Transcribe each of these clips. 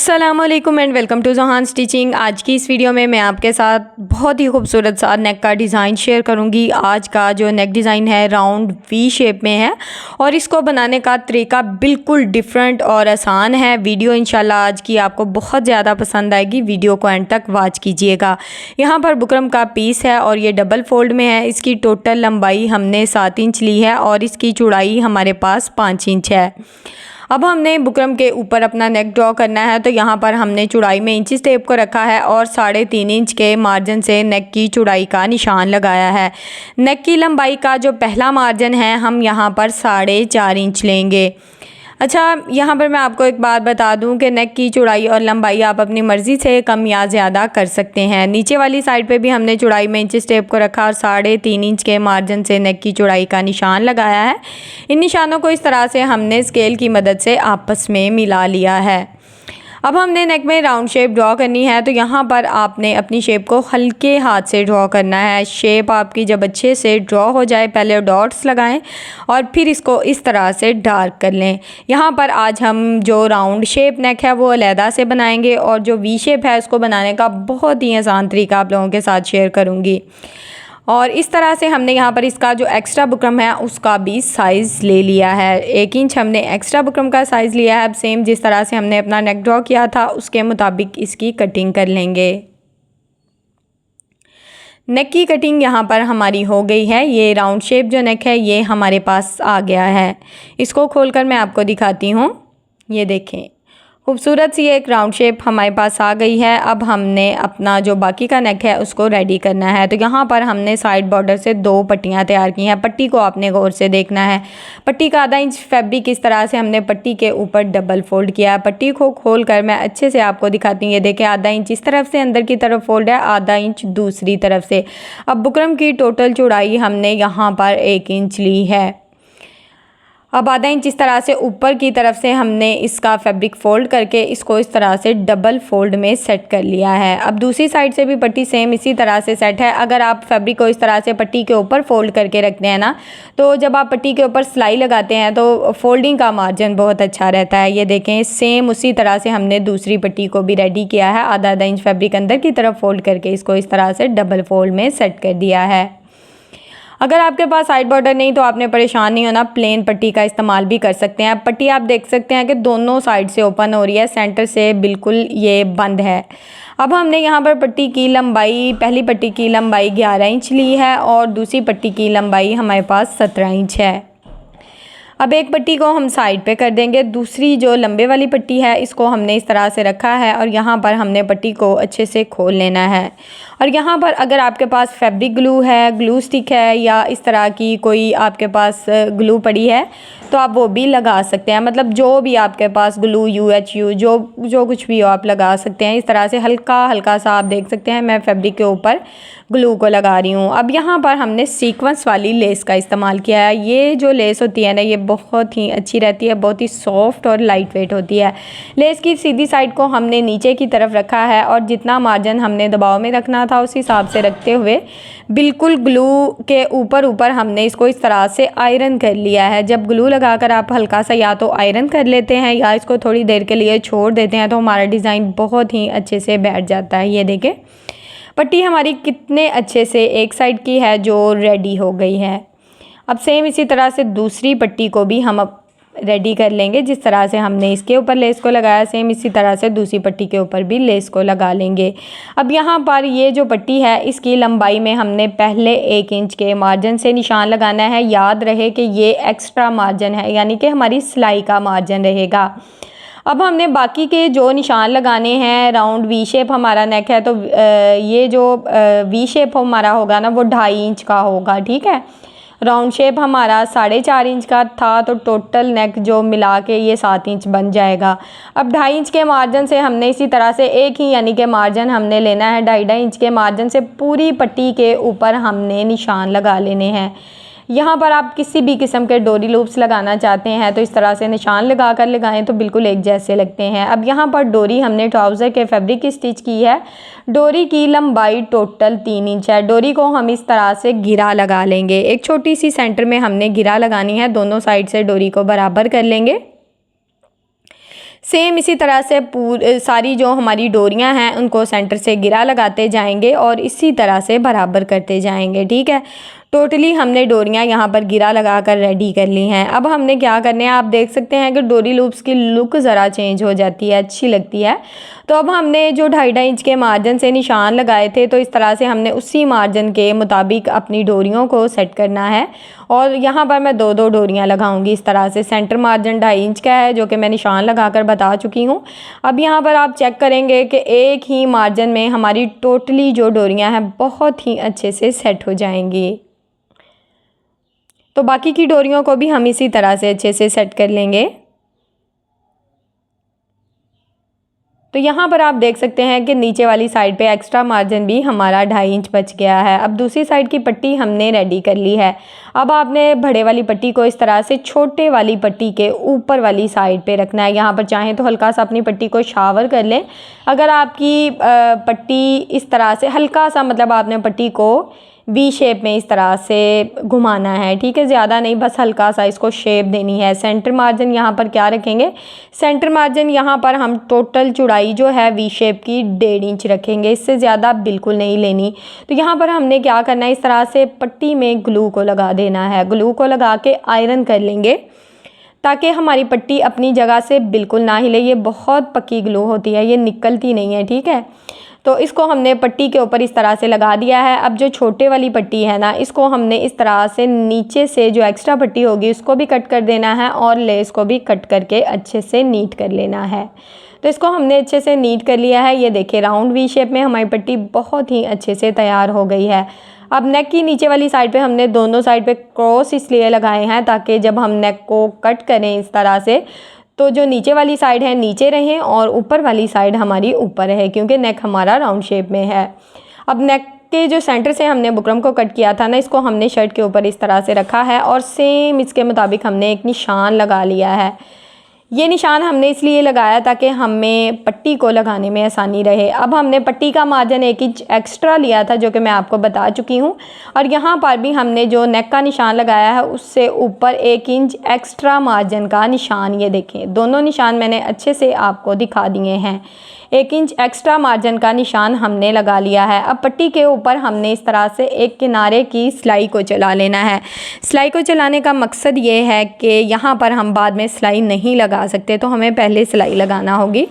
अस्सलामुअलैकुम and welcome to ज़ोहान stitching. आज की इस वीडियो में मैं आपके साथ बहुत ही खूबसूरत सा नेक का डिज़ाइन शेयर करूंगी। आज का जो नेक डिज़ाइन है राउंड वी शेप में है और इसको बनाने का तरीका बिल्कुल डिफरेंट और आसान है। वीडियो इंशाल्लाह आज की आपको बहुत ज़्यादा पसंद आएगी। वीडियो को एंड तक वॉच कीजिएगा। यहाँ पर बुकरम का पीस है और ये डबल फोल्ड में है। इसकी टोटल लंबाई हमने 7 इंच ली है और इसकी चौड़ाई हमारे पास 5 इंच है। अब हमने बुकरम के ऊपर अपना नेक ड्रॉ करना है, तो यहाँ पर हमने चौड़ाई में इंचेस टेप को रखा है और 3.5 इंच के मार्जिन से नेक की चौड़ाई का निशान लगाया है। नेक की लंबाई का जो पहला मार्जिन है हम यहाँ पर 4.5 इंच लेंगे। अच्छा, यहाँ पर मैं आपको एक बात बता दूं कि नेक की चौड़ाई और लंबाई आप अपनी मर्ज़ी से कम या ज़्यादा कर सकते हैं। नीचे वाली साइड पे भी हमने चौड़ाई में इंचेस टेप को रखा और 3.5 इंच के मार्जिन से नेक की चौड़ाई का निशान लगाया है। इन निशानों को इस तरह से हमने स्केल की मदद से आपस में मिला लिया है। अब हमने नेक में राउंड शेप ड्रॉ करनी है, तो यहाँ पर आपने अपनी शेप को हल्के हाथ से ड्रॉ करना है। शेप आपकी जब अच्छे से ड्रॉ हो जाए पहले डॉट्स लगाएं और फिर इसको इस तरह से डार्क कर लें। यहाँ पर आज हम जो राउंड शेप नेक है वो अलहदा से बनाएंगे और जो वी शेप है उसको बनाने का बहुत ही आसान तरीका आप लोगों के साथ शेयर करूँगी। और इस तरह से हमने यहाँ पर इसका जो एक्स्ट्रा बुकरम है उसका भी साइज़ ले लिया है। 1 इंच हमने एक्स्ट्रा बुकरम का साइज़ लिया है। अब सेम जिस तरह से हमने अपना नेक ड्रॉ किया था उसके मुताबिक इसकी कटिंग कर लेंगे। नेक की कटिंग यहाँ पर हमारी हो गई है। ये राउंड शेप जो नेक है ये हमारे पास आ गया है। इसको खोलकर मैं आपको दिखाती हूँ। ये देखें, खूबसूरत सी एक राउंड शेप हमारे पास आ गई है। अब हमने अपना जो बाकी का नेक है उसको रेडी करना है। तो यहाँ पर हमने साइड बॉर्डर से 2 पट्टियाँ तैयार की हैं। पट्टी को आपने गौर से देखना है। पट्टी का आधा इंच फैब्रिक इस तरह से हमने पट्टी के ऊपर डबल फोल्ड किया है। पट्टी को खोल कर मैं अच्छे से आपको दिखाती हूँ। ये देखें, आधा इंच इस तरफ से अंदर की तरफ फोल्ड है, आधा इंच दूसरी तरफ से। अब बुकरम की टोटल चौड़ाई हमने यहाँ पर 1 इंच ली है। अब आधा इंच इस तरह से ऊपर की तरफ से हमने इसका फैब्रिक फोल्ड करके इसको इस तरह से डबल फोल्ड में सेट कर लिया है। अब दूसरी साइड से भी पट्टी सेम इसी तरह से सेट है। अगर आप फैब्रिक को इस तरह से पट्टी के ऊपर फोल्ड करके रखते हैं ना, तो जब आप पट्टी के ऊपर सिलाई लगाते हैं तो फोल्डिंग का मार्जिन बहुत अच्छा रहता है। ये देखें, सेम उसी तरह से हमने दूसरी पट्टी को भी रेडी किया है। आधा इंच फैब्रिक अंदर की तरफ फोल्ड करके इसको इस तरह से डबल फोल्ड में सेट कर दिया है। अगर आपके पास साइड बॉर्डर नहीं तो आपने परेशान नहीं होना, प्लेन पट्टी का इस्तेमाल भी कर सकते हैं। पट्टी आप देख सकते हैं कि दोनों साइड से ओपन हो रही है, सेंटर से बिल्कुल ये बंद है। अब हमने यहाँ पर पट्टी की लंबाई, पहली पट्टी की लंबाई 11 इंच ली है और दूसरी पट्टी की लंबाई हमारे पास 17 इंच है। अब एक पट्टी को हम साइड पे कर देंगे। दूसरी जो लंबे वाली पट्टी है इसको हमने इस तरह से रखा है और यहाँ पर हमने पट्टी को अच्छे से खोल लेना है। और यहाँ पर अगर आपके पास फैब्रिक ग्लू है, ग्लू स्टिक है या इस तरह की कोई आपके पास ग्लू पड़ी है तो आप वो भी लगा सकते हैं। मतलब जो भी आपके पास ग्लू, UHU जो कुछ भी हो आप लगा सकते हैं। इस तरह से हल्का हल्का सा आप देख सकते हैं मैं फैब्रिक के ऊपर ग्लू को लगा रही हूँ। अब यहाँ पर हमने सीक्वेंस वाली लेस का इस्तेमाल किया है। ये जो लेस होती है ना ये बहुत ही अच्छी रहती है, बहुत ही सॉफ्ट और लाइट वेट होती है। लेस की सीधी साइड को हमने नीचे की तरफ रखा है और जितना मार्जिन हमने दबाव में रखना था उस हिसाब से रखते हुए बिल्कुल ग्लू के ऊपर हमने इसको इस तरह से आयरन कर लिया है। जब ग्लू लगाकर आप हल्का सा या तो आयरन कर लेते हैं या इसको थोड़ी देर के लिए छोड़ देते हैं तो हमारा डिज़ाइन बहुत ही अच्छे से बैठ जाता है। ये देखें, पट्टी हमारी कितने अच्छे से एक साइड की है जो रेडी हो गई है। अब सेम इसी तरह से दूसरी पट्टी को भी हम अब रेडी कर लेंगे। जिस तरह से हमने इसके ऊपर लेस को लगाया सेम इसी तरह से दूसरी पट्टी के ऊपर भी लेस को लगा लेंगे। अब यहाँ पर ये जो पट्टी है इसकी लंबाई में हमने पहले 1 इंच के मार्जिन से निशान लगाना है। याद रहे कि ये एक्स्ट्रा मार्जिन है, यानी कि हमारी सिलाई का मार्जिन रहेगा। अब हमने बाकी के जो निशान लगाने हैं, राउंड वी शेप हमारा नेक है तो ये जो वी शेप हमारा होगा ना वो 2.5 इंच का होगा। ठीक है, राउंड शेप हमारा 4.5 इंच का था तो टोटल नेक जो मिला के ये 7 इंच बन जाएगा। अब 2.5 इंच के मार्जिन से हमने इसी तरह से एक ही यानी कि मार्जिन हमने लेना है। 2.5 इंच के मार्जिन से पूरी पट्टी के ऊपर हमने निशान लगा लेने हैं। यहाँ पर आप किसी भी किस्म के डोरी लूप्स लगाना चाहते हैं तो इस तरह से निशान लगा कर लगाएं तो बिल्कुल एक जैसे लगते हैं। अब यहाँ पर डोरी हमने ट्राउज़र के फैब्रिक की स्टिच की है। डोरी की लंबाई टोटल 3 इंच है। डोरी को हम इस तरह से घिरा लगा लेंगे। एक छोटी सी सेंटर में हमने घिरा लगानी है, दोनों साइड से डोरी को बराबर कर लेंगे। सेम इसी तरह से सारी जो हमारी डोरियां हैं उनको सेंटर से गिरा लगाते जाएंगे और इसी तरह से बराबर करते जाएंगे। ठीक है, टोटली हमने डोरियां यहाँ पर गिरा लगा कर रेडी कर ली हैं। अब हमने क्या करना है, आप देख सकते हैं कि डोरी लूप्स की लुक ज़रा चेंज हो जाती है, अच्छी लगती है। तो अब हमने जो 2.5 इंच के मार्जिन से निशान लगाए थे, तो इस तरह से हमने उसी मार्जिन के मुताबिक अपनी डोरियों को सेट करना है। और यहाँ पर मैं 2-2 डोरियाँ लगाऊंगी इस तरह से। सेंटर मार्जिन 2.5 इंच का है जो कि मैं निशान लगाकर बता चुकी हूँ। अब यहाँ पर आप चेक करेंगे कि एक ही मार्जिन में हमारी टोटली जो डोरियाँ हैं बहुत ही अच्छे से सेट हो जाएंगी। तो बाकी की डोरियों को भी हम इसी तरह से अच्छे से सेट कर लेंगे। तो यहाँ पर आप देख सकते हैं कि नीचे वाली साइड पे एक्स्ट्रा मार्जिन भी हमारा 2.5 इंच बच गया है। अब दूसरी साइड की पट्टी हमने रेडी कर ली है। अब आपने बड़े वाली पट्टी को इस तरह से छोटे वाली पट्टी के ऊपर वाली साइड पे रखना है। यहाँ पर चाहें तो हल्का सा अपनी पट्टी को शावर कर लें। अगर आपकी पट्टी इस तरह से हल्का सा, मतलब आपने पट्टी को वी शेप में इस तरह से घुमाना है, ठीक है, ज़्यादा नहीं, बस हल्का सा इसको शेप देनी है। सेंटर मार्जिन यहाँ पर क्या रखेंगे, सेंटर मार्जिन यहाँ पर हम टोटल चौड़ाई जो है वी शेप की 1.5 इंच रखेंगे, इससे ज़्यादा बिल्कुल नहीं लेनी। तो यहाँ पर हमने क्या करना है, इस तरह से पट्टी में ग्लू को लगा देना है। ग्लू को लगा के आयरन कर लेंगे ताकि हमारी पट्टी अपनी जगह से बिल्कुल ना हिले। ये बहुत पक्की ग्लू होती है, ये निकलती नहीं है, ठीक है। तो इसको हमने पट्टी के ऊपर इस तरह से लगा दिया है। अब जो छोटे वाली पट्टी है ना, इसको हमने इस तरह से नीचे से जो एक्स्ट्रा पट्टी होगी उसको भी कट कर देना है और लेस को भी कट करके अच्छे से नीट कर लेना है। तो इसको हमने अच्छे से नीट कर लिया है। ये देखिए राउंड वी शेप में हमारी पट्टी बहुत ही अच्छे से तैयार हो गई है। अब नेक की नीचे वाली साइड पे हमने दोनों साइड पे क्रॉस इसलिए लगाए हैं ताकि जब हम नेक को कट करें इस तरह से, तो जो नीचे वाली साइड है नीचे रहें और ऊपर वाली साइड हमारी ऊपर रहे, क्योंकि नेक हमारा राउंड शेप में है। अब नेक के जो सेंटर से हमने बुकरम को कट किया था ना, इसको हमने शर्ट के ऊपर इस तरह से रखा है और सेम इसके मुताबिक हमने एक निशान लगा लिया है। ये निशान हमने इसलिए लगाया ताकि हमें पट्टी को लगाने में आसानी रहे। अब हमने पट्टी का मार्जिन 1 इंच एक्स्ट्रा लिया था जो कि मैं आपको बता चुकी हूँ, और यहाँ पर भी हमने जो नेक का निशान लगाया है उससे ऊपर 1 इंच एक्स्ट्रा मार्जिन का निशान, ये देखें दोनों निशान मैंने अच्छे से आपको दिखा दिए हैं। 1 इंच एक्स्ट्रा मार्जिन का निशान हमने लगा लिया है। अब पट्टी के ऊपर हमने इस तरह से एक किनारे की सिलाई को चला लेना है। सिलाई को चलाने का मकसद ये है कि यहाँ पर हम बाद में सिलाई नहीं लगा सकते, तो हमें पहले सिलाई लगाना होगी।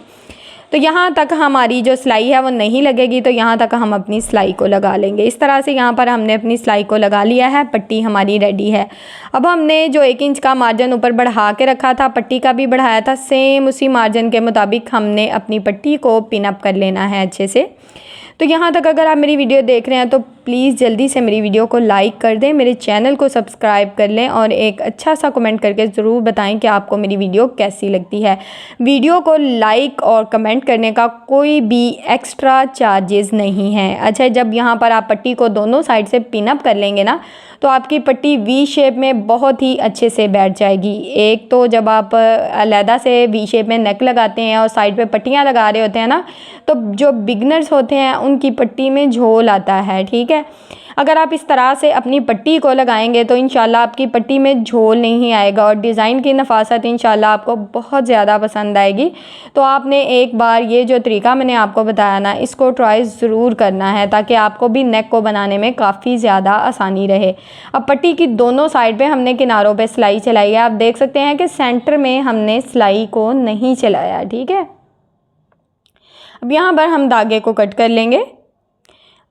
तो यहाँ तक हमारी जो सिलाई है वो नहीं लगेगी, तो यहाँ तक हम अपनी सिलाई को लगा लेंगे। इस तरह से यहाँ पर हमने अपनी सिलाई को लगा लिया है। पट्टी हमारी रेडी है। अब हमने जो 1 इंच का मार्जिन ऊपर बढ़ा के रखा था, पट्टी का भी बढ़ाया था, सेम उसी मार्जिन के मुताबिक हमने अपनी पट्टी को पिन अप कर लेना है अच्छे से। तो यहाँ तक अगर आप मेरी वीडियो देख रहे हैं तो प्लीज़ जल्दी से मेरी वीडियो को लाइक कर दें, मेरे चैनल को सब्सक्राइब कर लें और एक अच्छा सा कमेंट करके ज़रूर बताएं कि आपको मेरी वीडियो कैसी लगती है। वीडियो को लाइक और कमेंट करने का कोई भी एक्स्ट्रा चार्जेस नहीं है। अच्छा, जब यहाँ पर आप पट्टी को दोनों साइड से पिन अप कर लेंगे ना, तो आपकी पट्टी वी शेप में बहुत ही अच्छे से बैठ जाएगी। एक तो जब आप अलहदा से वी शेप में नेक लगाते हैं और साइड पे पट्टियाँ लगा रहे होते हैं ना, तो जो बिगनर्स होते हैं उनकी पट्टी में झोल आता है, ठीक है। अगर आप इस तरह से अपनी पट्टी को लगाएंगे तो इंशाल्लाह आपकी पट्टी में झोल नहीं आएगा और डिज़ाइन की नफासत इंशाल्लाह आपको बहुत ज़्यादा पसंद आएगी। तो आपने एक बार ये जो तरीका मैंने आपको बताया ना, इसको ट्राई ज़रूर करना है ताकि आपको भी नेक को बनाने में काफ़ी ज़्यादा आसानी रहे। अब पट्टी की दोनों साइड पे हमने किनारों पे सिलाई चलाई है। आप देख सकते हैं कि सेंटर में हमने सिलाई को नहीं चलाया, ठीक है। अब यहाँ पर हम धागे को कट कर लेंगे।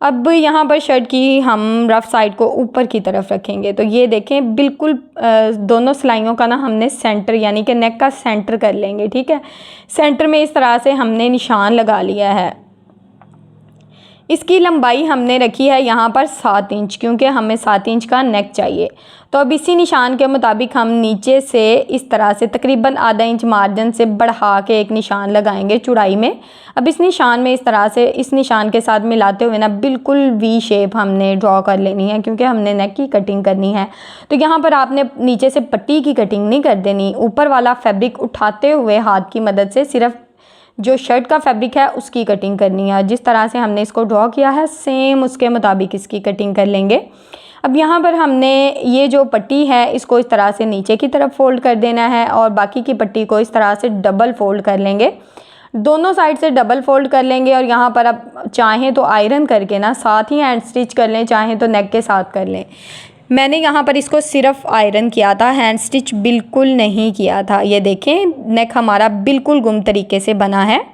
अब यहाँ पर शर्ट की हम रफ़ साइड को ऊपर की तरफ रखेंगे। तो ये देखें बिल्कुल दोनों सिलाइयों का ना हमने सेंटर यानी कि नेक का सेंटर कर लेंगे, ठीक है। सेंटर में इस तरह से हमने निशान लगा लिया है। इसकी लंबाई हमने रखी है यहाँ पर 7 इंच, क्योंकि हमें 7 इंच का नेक चाहिए। तो अब इसी निशान के मुताबिक हम नीचे से इस तरह से तकरीबन आधा इंच मार्जिन से बढ़ा के एक निशान लगाएंगे चौड़ाई में। अब इस निशान में इस तरह से इस निशान के साथ मिलाते हुए ना बिल्कुल वी शेप हमने ड्रॉ कर लेनी है, क्योंकि हमने नेक की कटिंग करनी है। तो यहाँ पर आपने नीचे से पट्टी की कटिंग नहीं कर देनी, ऊपर वाला फैब्रिक उठाते हुए हाथ की मदद से सिर्फ जो शर्ट का फैब्रिक है उसकी कटिंग करनी है। जिस तरह से हमने इसको ड्रॉ किया है सेम उसके मुताबिक इसकी कटिंग कर लेंगे। अब यहाँ पर हमने ये जो पट्टी है इसको इस तरह से नीचे की तरफ फ़ोल्ड कर देना है और बाकी की पट्टी को इस तरह से डबल फ़ोल्ड कर लेंगे, दोनों साइड से डबल फ़ोल्ड कर लेंगे। और यहाँ पर अब चाहें तो आयरन करके ना साथ ही हैंड स्टिच कर लें, चाहें तो नेक के साथ कर लें। मैंने यहाँ पर इसको सिर्फ आयरन किया था, हैंड स्टिच बिल्कुल नहीं किया था। ये देखें नेक हमारा बिल्कुल गुम तरीके से बना है।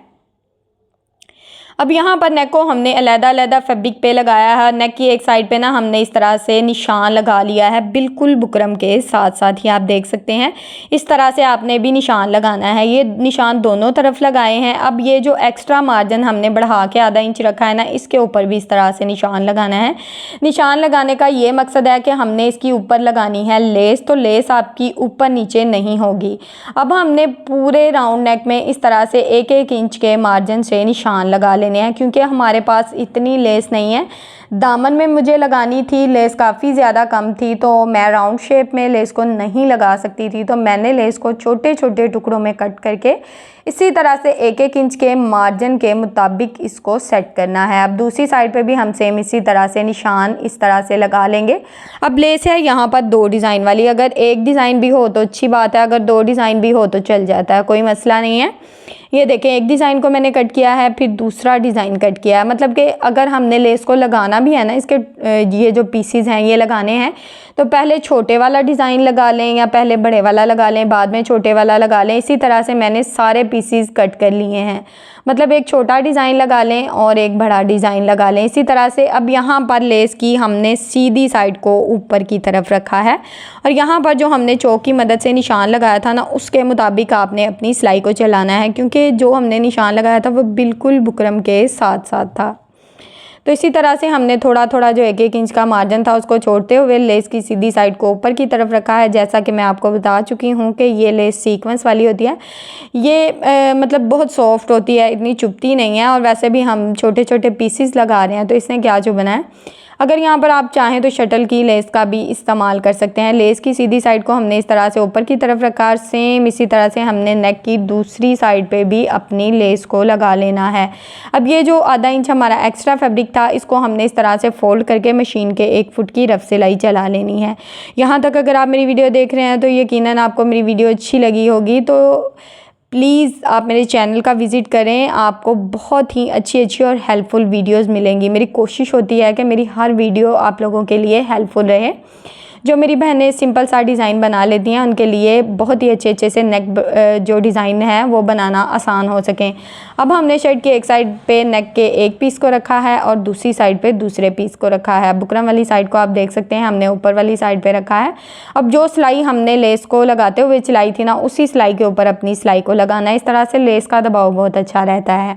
अब यहाँ पर नेक को हमने अलग-अलग फैब्रिक पे लगाया है। नेक की एक साइड पे ना हमने इस तरह से निशान लगा लिया है, बिल्कुल बुकरम के साथ साथ ही आप देख सकते हैं। इस तरह से आपने भी निशान लगाना है, ये निशान दोनों तरफ लगाए हैं। अब ये जो एक्स्ट्रा मार्जिन हमने बढ़ा के आधा इंच रखा है ना, इसके ऊपर भी इस तरह से निशान लगाना है। निशान लगाने का ये मकसद है कि हमने इसकी ऊपर लगानी है लेस, तो लेस आपकी ऊपर नीचे नहीं होगी। अब हमने पूरे राउंड नेक में इस तरह से 1-1 इंच के मार्जिन से निशान लगा लेने हैं, क्योंकि हमारे पास इतनी लेस नहीं है। दामन में मुझे लगानी थी, लेस काफ़ी ज़्यादा कम थी, तो मैं राउंड शेप में लेस को नहीं लगा सकती थी, तो मैंने लेस को छोटे छोटे टुकड़ों में कट करके इसी तरह से 1-1 इंच के मार्जिन के मुताबिक इसको सेट करना है। अब दूसरी साइड पे भी हम सेम इसी तरह से निशान इस तरह से लगा लेंगे। अब लेस है यहाँ पर 2 डिज़ाइन वाली, अगर एक डिज़ाइन भी हो तो अच्छी बात है, अगर 2 डिज़ाइन भी हो तो चल जाता है, कोई मसला नहीं है। ये देखें एक डिज़ाइन को मैंने कट किया है, फिर दूसरा डिज़ाइन कट किया है, मतलब कि अगर हमने लेस को लगाना भी है ना, इसके ये जो पीसीज हैं ये लगाने हैं, तो पहले छोटे वाला डिज़ाइन लगा लें या पहले बड़े वाला लगा लें, बाद में छोटे वाला लगा लें। इसी तरह से मैंने सारे पीसीज कट कर लिए हैं, मतलब एक छोटा डिज़ाइन लगा लें और एक बड़ा डिज़ाइन लगा लें इसी तरह से। अब यहाँ पर लेस की हमने सीधी साइड को ऊपर की तरफ रखा है और यहाँ पर जो हमने चौक की मदद से निशान लगाया था ना, उसके मुताबिक आपने अपनी सिलाई को चलाना है, क्योंकि जो हमने निशान लगाया था वो बिल्कुल बुकरम के साथ साथ था। तो इसी तरह से हमने थोड़ा थोड़ा जो 1-1 इंच का मार्जिन था उसको छोड़ते हुए लेस की सीधी साइड को ऊपर की तरफ रखा है। जैसा कि मैं आपको बता चुकी हूँ कि ये लेस सीक्वेंस वाली होती है, ये मतलब बहुत सॉफ्ट होती है, इतनी चुभती नहीं है। और वैसे भी हम छोटे छोटे पीसेस लगा रहे हैं, तो इसने क्या जो बना है, अगर यहाँ पर आप चाहें तो शटल की लेस का भी इस्तेमाल कर सकते हैं। लेस की सीधी साइड को हमने इस तरह से ऊपर की तरफ रखा और सेम इसी तरह से हमने नेक की दूसरी साइड पे भी अपनी लेस को लगा लेना है। अब ये जो आधा इंच हमारा एक्स्ट्रा फैब्रिक था, इसको हमने इस तरह से फोल्ड करके मशीन के 1 फुट की रफ सिलाई चला लेनी है। यहाँ तक अगर आप मेरी वीडियो देख रहे हैं तो यकीनन आपको मेरी वीडियो अच्छी लगी होगी, तो प्लीज़ आप मेरे चैनल का विज़िट करें, आपको बहुत ही अच्छी और हेल्पफुल वीडियोस मिलेंगी। मेरी कोशिश होती है कि मेरी हर वीडियो आप लोगों के लिए हेल्पफुल रहे। जो मेरी बहनें सिंपल सा डिज़ाइन बना लेती हैं, उनके लिए बहुत ही अच्छे से नेक जो डिज़ाइन है वो बनाना आसान हो सकें। अब हमने शर्ट की एक साइड पे नेक के एक पीस को रखा है और दूसरी साइड पे दूसरे पीस को रखा है। बुकरम वाली साइड को आप देख सकते हैं हमने ऊपर वाली साइड पे रखा है। अब जो सिलाई हमने लेस को लगाते हुए चलाई थी ना, उसी सिलाई के ऊपर अपनी सिलाई को लगाना है। इस तरह से लेस का दबाव बहुत अच्छा रहता है।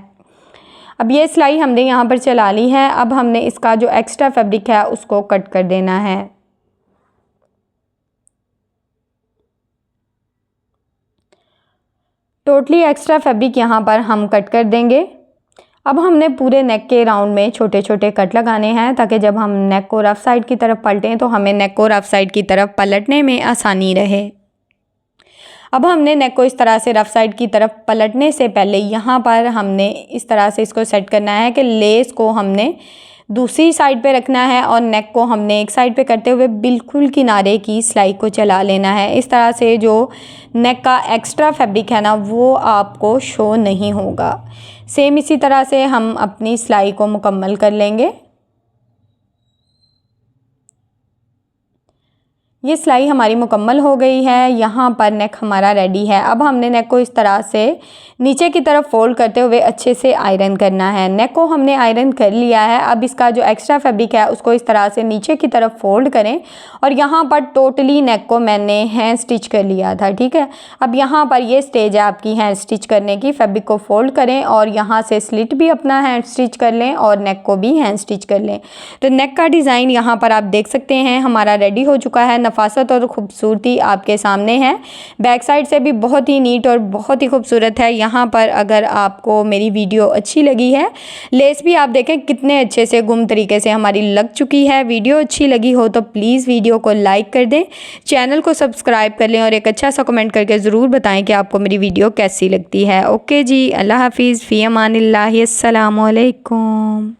अब ये सिलाई हमने यहाँ पर चला ली है। अब हमने इसका जो एक्स्ट्रा फैब्रिक है उसको कट कर देना है। टोटली एक्स्ट्रा फैब्रिक यहाँ पर हम कट कर देंगे। अब हमने पूरे नेक के राउंड में छोटे छोटे कट लगाने हैं, ताकि जब हम नेक को रफ साइड की तरफ पलटें तो हमें नेक को रफ साइड की तरफ पलटने में आसानी रहे। अब हमने नेक को इस तरह से रफ साइड की तरफ पलटने से पहले यहाँ पर हमने इस तरह से इसको सेट करना है कि लेस को हमने दूसरी साइड पे रखना है और नेक को हमने एक साइड पे करते हुए बिल्कुल किनारे की सिलाई को चला लेना है। इस तरह से जो नेक का एक्स्ट्रा फैब्रिक है ना, वो आपको शो नहीं होगा। सेम इसी तरह से हम अपनी सिलाई को मुकम्मल कर लेंगे। ये सिलाई हमारी मुकम्मल हो गई है। यहाँ पर नेक हमारा रेडी है। अब हमने नेक को इस तरह से नीचे की तरफ फोल्ड करते हुए अच्छे से आयरन करना है। नेक को हमने आयरन कर लिया है। अब इसका जो एक्स्ट्रा फैब्रिक है उसको इस तरह से नीचे की तरफ फोल्ड करें और यहाँ पर टोटली नेक को मैंने हैंड स्टिच कर लिया था, ठीक है। अब यहाँ पर ये स्टेज है आपकी हैंड स्टिच करने की। फैब्रिक को फोल्ड करें और यहाँ से स्लिट भी अपना हैंड स्टिच कर लें और नेक को भी हैंड स्टिच कर लें। तो नेक का डिज़ाइन यहाँ पर आप देख सकते हैं हमारा रेडी हो चुका है। नफासत और ख़ूबसूरती आपके सामने है। बैक साइड से भी बहुत ही नीट और बहुत ही खूबसूरत है। यहाँ पर अगर आपको मेरी वीडियो अच्छी लगी है, लेस भी आप देखें कितने अच्छे से गुम तरीके से हमारी लग चुकी है। वीडियो अच्छी लगी हो तो प्लीज़ वीडियो को लाइक कर दें, चैनल को सब्सक्राइब कर लें और एक अच्छा सा कमेंट करके ज़रूर बताएं कि आपको मेरी वीडियो कैसी लगती है। ओके जी, अल्लाह हाफिज़, फ़ी अमानिल्लाह, अस्सलामु अलैकुम।